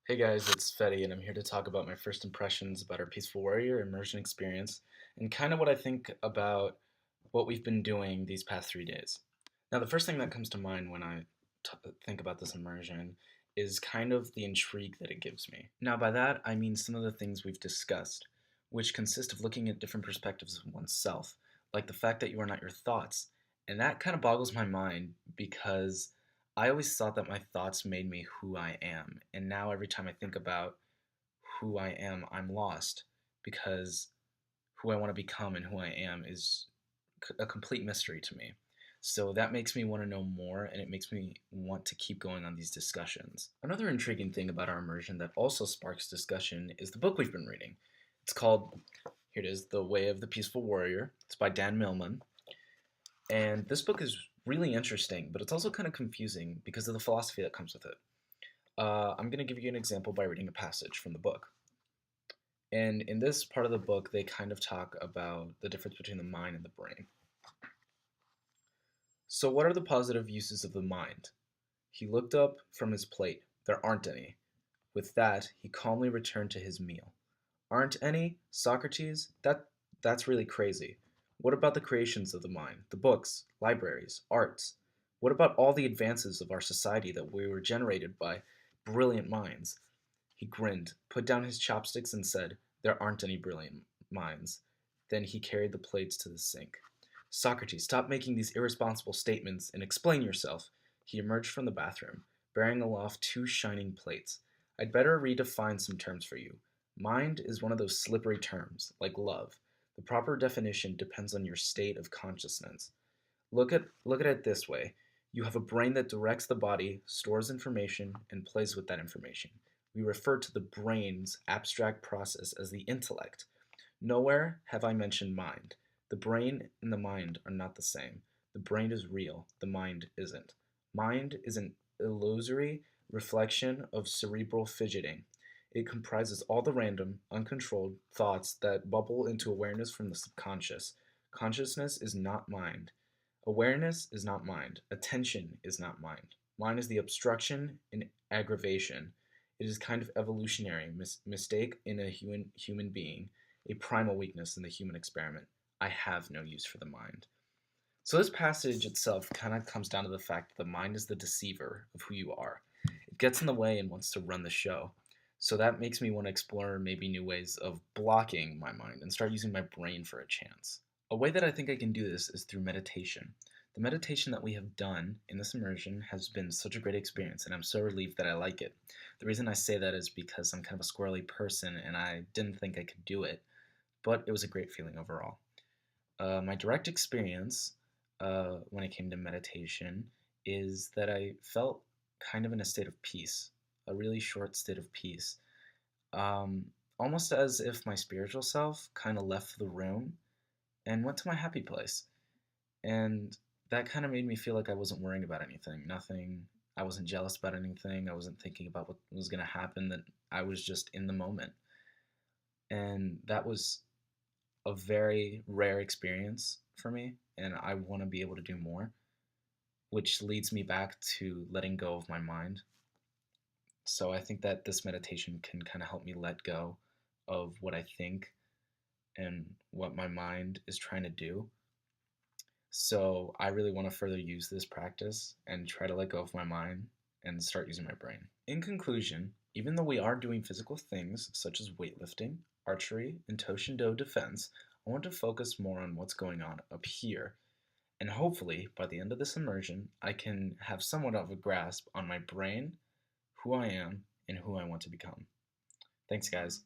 Hey guys, it's Fetty, and I'm here to talk about my first impressions about our Peaceful Warrior immersion experience and kind of what I think about what we've been doing these past 3 days. Now, the first thing that comes to mind when I think about this immersion is kind of the intrigue that it gives me. Now, by that, I mean some of the things we've discussed, which consist of looking at different perspectives of oneself, like the fact that you are not your thoughts. And that kind of boggles my mind because I always thought that my thoughts made me who I am. And now every time I think about who I am, I'm lost because who I want to become and who I am is a complete mystery to me. So that makes me want to know more and it makes me want to keep going on these discussions. Another intriguing thing about our immersion that also sparks discussion is the book we've been reading. It's called, here it is, The Way of the Peaceful Warrior. It's by Dan Millman. And this book is really interesting, but it's also kind of confusing because of the philosophy that comes with it. I'm going to give you an example by reading a passage from the book. And in this part of the book, they kind of talk about the difference between the mind and the brain. So, what are the positive uses of the mind? He looked up from his plate. There aren't any. With that, he calmly returned to his meal. Aren't any? Socrates? That's really crazy. What about the creations of the mind? The books, libraries, arts? What about all the advances of our society that we were generated by brilliant minds? He grinned, put down his chopsticks, and said, There aren't any brilliant minds. Then he carried the plates to the sink. Socrates, stop making these irresponsible statements and explain yourself. He emerged from the bathroom, bearing aloft two shining plates. I'd better redefine some terms for you. Mind is one of those slippery terms, like love. The proper definition depends on your state of consciousness. Look at it this way. You have a brain that directs the body, stores information, and plays with that information. We refer to the brain's abstract process as the intellect. Nowhere have I mentioned mind. The brain and the mind are not the same. The brain is real, the mind isn't. Mind is an illusory reflection of cerebral fidgeting. It comprises all the random, uncontrolled thoughts that bubble into awareness from the subconscious. Consciousness is not mind. Awareness is not mind. Attention is not mind. Mind is the obstruction and aggravation. It is kind of evolutionary mistake in a human being, a primal weakness in the human experiment. I have no use for the mind. So this passage itself kind of comes down to the fact that the mind is the deceiver of who you are. It gets in the way and wants to run the show. So that makes me want to explore maybe new ways of blocking my mind and start using my brain for a chance. A way that I think I can do this is through meditation. The meditation that we have done in this immersion has been such a great experience, and I'm so relieved that I like it. The reason I say that is because I'm kind of a squirrely person and I didn't think I could do it, but it was a great feeling overall. My direct experience when it came to meditation is that I felt kind of in a state of peace, a really short state of peace. Um, Almost as if my spiritual self kind of left the room and went to my happy place. And that kind of made me feel like I wasn't worrying about anything. Nothing, I wasn't jealous about anything. I wasn't thinking about what was going to happen, that I was just in the moment. And that was a very rare experience for me. And I want to be able to do more, which leads me back to letting go of my mind. So I think that this meditation can kind of help me let go of what I think and what my mind is trying to do. So I really want to further use this practice and try to let go of my mind and start using my brain. In conclusion, even though we are doing physical things such as weightlifting, archery, and Toshindo defense, I want to focus more on what's going on up here. And hopefully, by the end of this immersion, I can have somewhat of a grasp on my brain, who I am, and who I want to become. Thanks, guys.